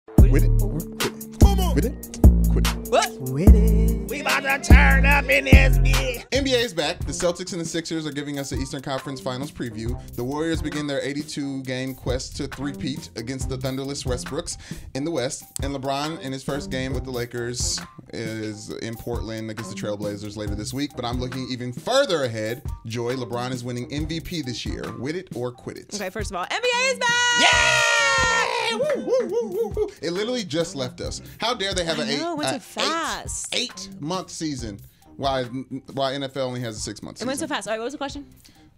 With it. With it. Quit it. What? With it. We about to turn up in this bitch. NBA is back. The Celtics and the Sixers are giving us the Eastern Conference Finals preview. The Warriors begin their 82-game quest to three-peat against the thunderless Westbrooks in the West. And LeBron, in his first game with the Lakers, is in Portland against the Trailblazers later this week. But I'm looking even further ahead. Joy, LeBron is winning MVP this year. With it or quit it? Okay, first of all, NBA is back! Yeah! Woo, woo, woo, woo, woo. It literally just left us. How dare they have an 8-month season while NFL only has a 6-month season. It went so fast. All right, what was the question?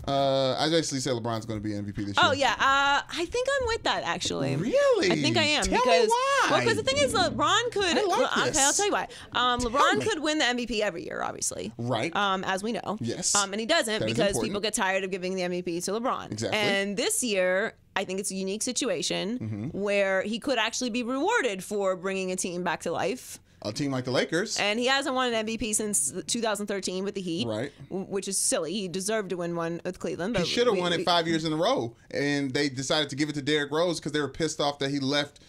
I basically said LeBron's going to be MVP this year. Oh, yeah. I think I'm with that, actually. Really? I think I am. Tell me why. Well, because the thing is, LeBron could... this. Okay, I'll tell you why. LeBron could win the MVP every year, obviously. Right. As we know. Yes. And he doesn't because people get tired of giving the MVP to LeBron. Exactly. And this year, I think it's a unique situation where he could actually be rewarded for bringing a team back to life. A team like the Lakers. And he hasn't won an MVP since 2013 with the Heat. Right. Which is silly. He deserved to win one with Cleveland. But he should have won it 5 years in a row. And they decided to give it to Derrick Rose because they were pissed off that he left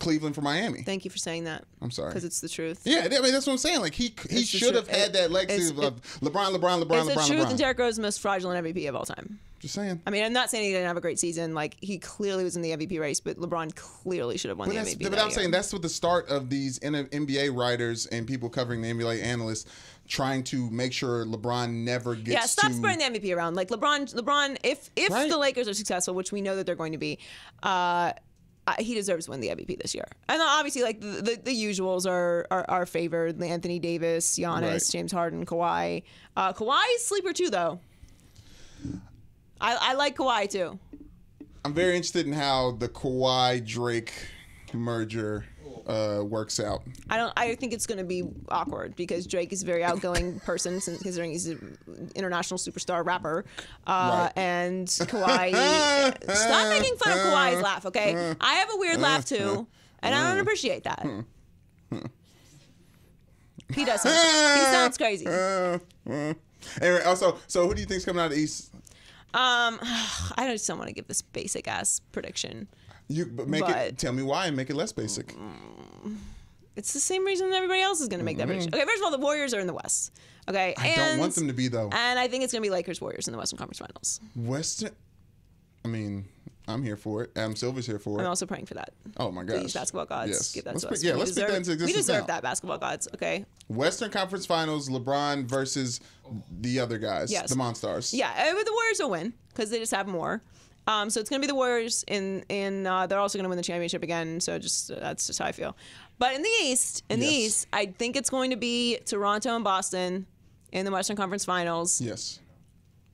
Cleveland for Miami. Thank you for saying that. I'm sorry. Because it's the truth. Yeah, I mean, that's what I'm saying. Like, he should have had that legacy of LeBron. It's the truth, and Derrick Rose is the most fraudulent MVP of all time. Just saying. I mean, I'm not saying he didn't have a great season. Like, he clearly was in the MVP race, but LeBron clearly should have won the MVP. But I'm saying that's what the start of these NBA writers and people covering the NBA analysts trying to make sure LeBron never gets Yeah, stop spreading the MVP around. Like, LeBron, if right. the Lakers are successful, which we know that they're going to be, he deserves to win the MVP this year. And obviously, like, the usuals are favored. Anthony Davis, Giannis, right. James Harden, Kawhi. Kawhi's sleeper, too, though. I like Kawhi, too. I'm very interested in how the Kawhi-Drake merger works out. I think it's going to be awkward because Drake is a very outgoing person, considering he's an international superstar rapper. Right. And Kawhi, stop making fun of Kawhi's laugh, okay? I have a weird laugh too, and I don't appreciate that. He doesn't. He sounds crazy. Anyway, also, so who do you think's coming out of the East? I just don't want to give this basic ass prediction. Tell me why and make it less basic. It's the same reason everybody else is going to make that prediction. Okay, first of all, the Warriors are in the West. Okay, I don't want them to be, though. And I think it's going to be Lakers Warriors in the Western Conference Finals. I mean, I'm here for it. Adam Silver's here for it. I'm also praying for that. Oh my gosh. Please, basketball gods, yes. give that to us. Let's put that into existence. We deserve now. that, basketball gods. Okay. Western Conference Finals, LeBron versus the other guys, the Monstars. Yeah, the Warriors will win because they just have more. So it's going to be the Warriors they're also going to win the championship again. So that's just how I feel. But in the East, I think it's going to be Toronto and Boston in the Western Conference Finals. Yes.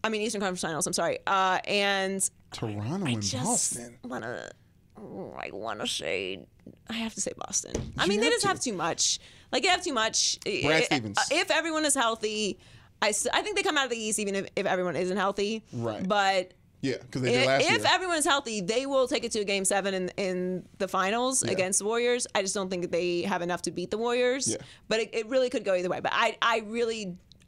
I mean Eastern Conference Finals. I'm sorry. And Toronto and Boston. I want to say I have to say Boston. I mean, they just have too much. Like, they have too much. Brad Stevens. If everyone is healthy, I think they come out of the East even if everyone isn't healthy. Right. But yeah, because they did last year. If everyone is healthy, they will take it to a Game 7 in the finals against the Warriors. I just don't think that they have enough to beat the Warriors. Yeah. But it really could go either way. But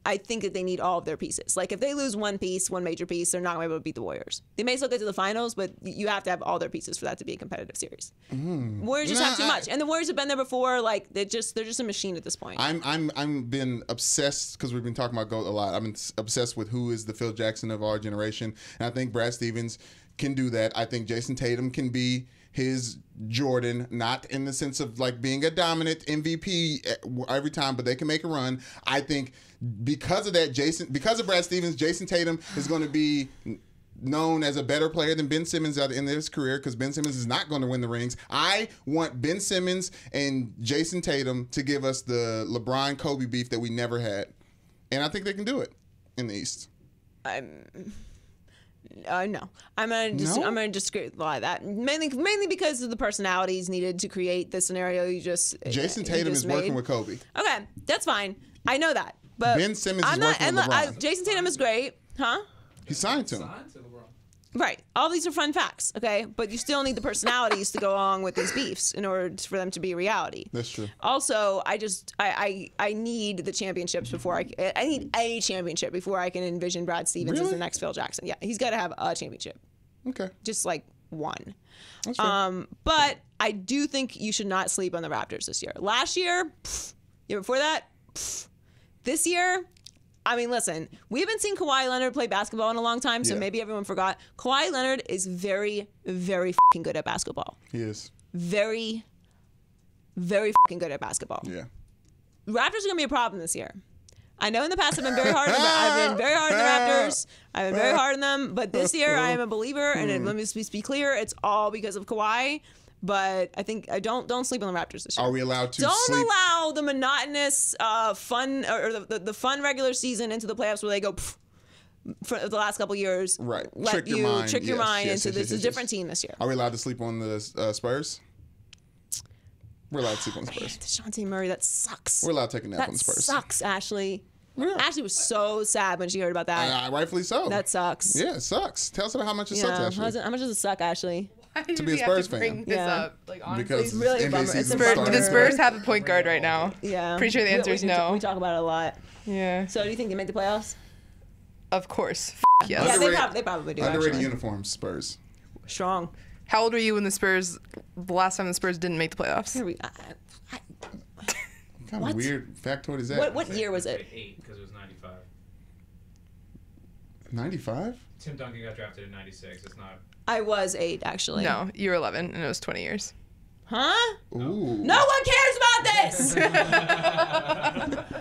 I think that they need all of their pieces. Like, if they lose one major piece, they're not going to be able to beat the Warriors. They may still get to the finals, but you have to have all their pieces for that to be a competitive series. Warriors just have too much, and the Warriors have been there before. Like, they're just a machine at this point. I'm been obsessed because we've been talking about GOAT a lot. I've been obsessed with who is the Phil Jackson of our generation, and I think Brad Stevens can do that. I think Jason Tatum can be his Jordan, not in the sense of like being a dominant MVP every time, but they can make a run. I think because of Brad Stevens, Jason Tatum is going to be known as a better player than Ben Simmons in his career because Ben Simmons is not going to win the rings. I want Ben Simmons and Jason Tatum to give us the LeBron-Kobe beef that we never had. And I think they can do it in the East. No, I'm gonna disagree with that. Mainly because of the personalities needed to create the scenario you just. Jason Tatum is working with Kobe. Okay, that's fine. I know that, but Ben Simmons is working with LeBron. Jason Tatum is great, huh? He signed to him. Right. All these are fun facts, okay? But you still need the personalities to go along with these beefs in order for them to be a reality. That's true. Also, I need the championships before I need a championship before I can envision Brad Stevens as the next Phil Jackson. Yeah, he's got to have a championship. Okay. Just like one. That's fair. But I do think you should not sleep on the Raptors this year. Last year, year before that, this year, I mean, listen, we haven't seen Kawhi Leonard play basketball in a long time, so maybe everyone forgot. Kawhi Leonard is very, very fucking good at basketball. He is. Very, very fucking good at basketball. Yeah. Raptors are going to be a problem this year. I know in the past I've been very hard on the Raptors. I've been very hard on them, but this year I am a believer, and let me just be clear, it's all because of Kawhi. But I think don't sleep on the Raptors this year. Are we allowed to Don't sleep? allow the monotonous fun or the fun regular season into the playoffs where they go for the last couple years. Right. Trick your mind into this a different team this year. Are we allowed to sleep on the Spurs? We're allowed to sleep on the Spurs. DeJounte Murray, that sucks. We're allowed to take a nap on the Spurs. That sucks, Ashley. Yeah. Ashley was so sad when she heard about that. Rightfully so. That sucks. Yeah, it sucks. Tell us how much it sucks, Ashley. How much does it suck, Ashley? Why To be a Spurs fan. bring this up? Like, honestly, Because It's really a NBA bummer. season It's a started. bummer. do the Spurs have a point guard right now? Yeah. Pretty sure the answer is no. We talk about it a lot. Yeah. So do you think they make the playoffs? Of course. Yes. Yeah, Underrated- they probably do. Underrated Actually. uniforms, Spurs. Strong. How old were you when the last time the Spurs didn't make the playoffs? Here we, What kind What? of weird factoid is that? what year was it? 8 because it was 95. 95? Tim Duncan got drafted in 96. It's not. I was 8 actually. No, you were 11, and it was 20 years. Huh? Ooh. No one cares about this.